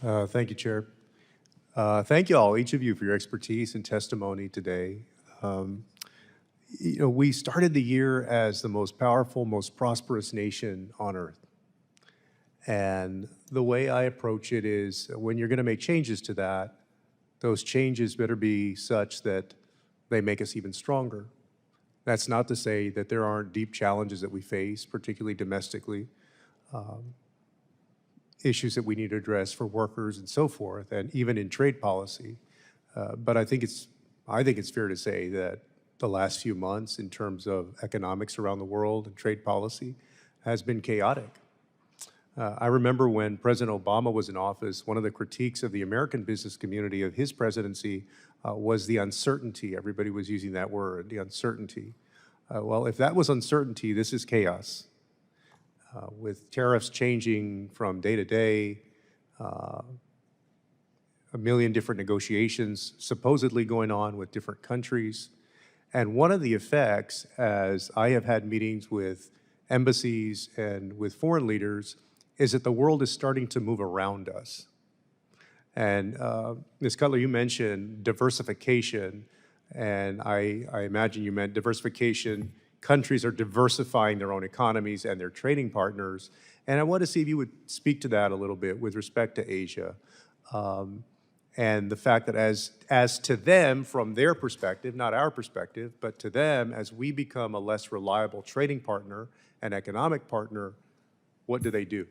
Thank you, Chair. Thank you all, each of you, for your expertise and testimony today. We started the year as the most powerful, most prosperous nation on earth. And the way I approach it is when you're going to make changes to that, those changes better be such that they make us even stronger. That's not to say that there aren't deep challenges that we face, particularly domestically, issues that we need to address for workers and so forth, and even in trade policy. But I think it's fair to say that the last few months in terms of economics around the world and trade policy has been chaotic. I remember when President Obama was in office, one of the critiques of the American business community of his presidency was the uncertainty. Everybody was using that word, the uncertainty. Well, if that was uncertainty, this is chaos. With tariffs changing from day to day, a million different negotiations supposedly going on with different countries. And one of the effects, as I have had meetings with embassies and with foreign leaders, is that the world is starting to move around us. And Ms. Cutler, you mentioned diversification, and I imagine you meant diversification. Countries are diversifying their own economies and their trading partners. And I want to see if you would speak to that a little bit with respect to Asia. And the fact that as to them, from their perspective, not our perspective, but to them, as we become a less reliable trading partner and economic partner, what do they do?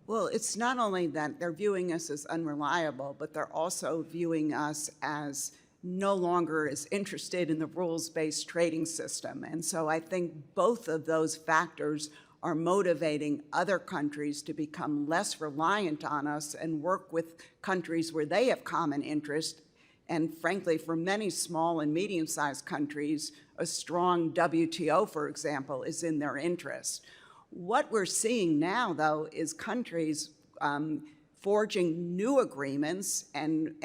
Well, it's not only that they're viewing us as unreliable, but they're also viewing us as no longer as interested in the rules-based trading system. And so I think both of those factors are motivating other countries to become less reliant on us and work with countries where they have common interest. And frankly, for many small and medium-sized countries, a strong WTO, for example, is in their interest. What we're seeing now, though, is countries forging new agreements and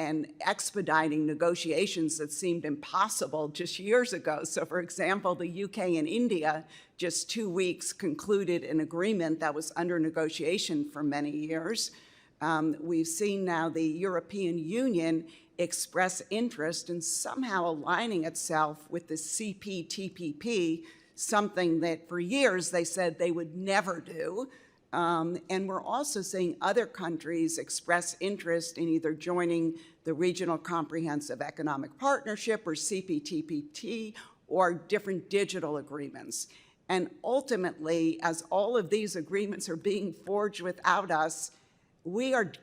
expediting negotiations that seemed impossible just years ago. So for example, the UK and India just 2 weeks concluded an agreement that was under negotiation for many years. We've seen now the European Union express interest in somehow aligning itself with the CPTPP, something that for years they said they would never do. And we're also seeing other countries express interest in either joining the Regional Comprehensive Economic Partnership or CPTPP or different digital agreements. And ultimately, as all of these agreements are being forged without us, we are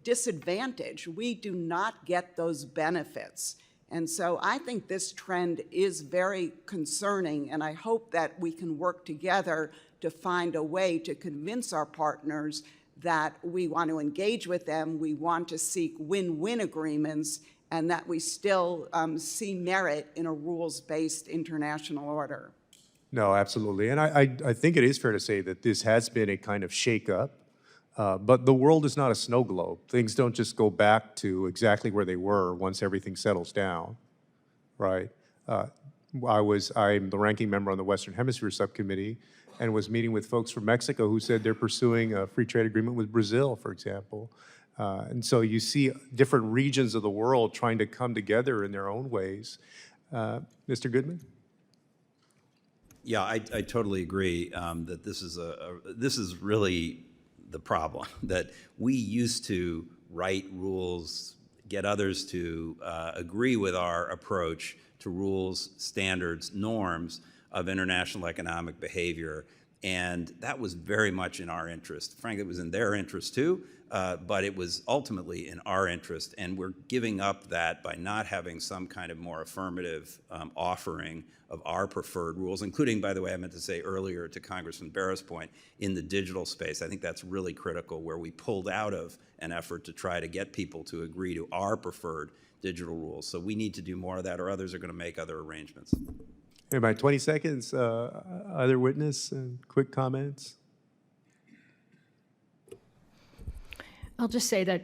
disadvantaged. We do not get those benefits. And so I think this trend is very concerning, and I hope that we can work together to find a way to convince our partners that we want to engage with them, we want to seek win-win agreements, and that we still see merit in a rules-based international order. No, absolutely. And I think it is fair to say that this has been a kind of shake-up, but the world is not a snow globe. Things don't just go back to exactly where they were once everything settles down, right? I'm the ranking member on the Western Hemisphere Subcommittee and was meeting with folks from Mexico who said they're pursuing a free trade agreement with Brazil, for example. And so you see different regions of the world trying to come together in their own ways. Mr. Goodman? Yeah, I totally agree that this is really the problem, that we used to write rules, get others to agree with our approach to rules, standards, norms of international economic behavior, and that was very much in our interest. Frankly, it was in their interest too, but it was ultimately in our interest, and we're giving up that by not having some kind of more affirmative offering of our preferred rules, including, by the way, I meant to say earlier to Congressman Barra's point, in the digital space. I think that's really critical, where we pulled out of an effort to try to get people to agree to our preferred digital rules. So we need to do more of that, or others are going to make other arrangements. In about 20 seconds, other witness and quick comments. I'll just say that,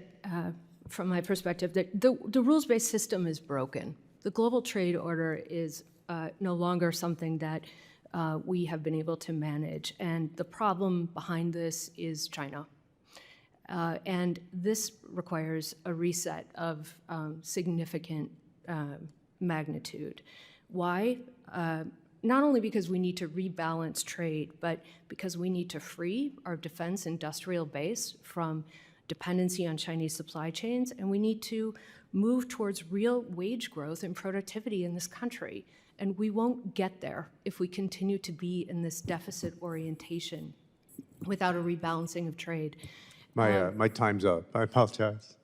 from my perspective, that the rules-based system is broken. The global trade order is no longer something that we have been able to manage. And the problem behind this is China. And this requires a reset of significant magnitude. Why? Not only because we need to rebalance trade, but because we need to free our defense industrial base from dependency on Chinese supply chains, and we need to move towards real wage growth and productivity in this country. And we won't get there if we continue to be in this deficit orientation without a rebalancing of trade. My time's up. I apologize.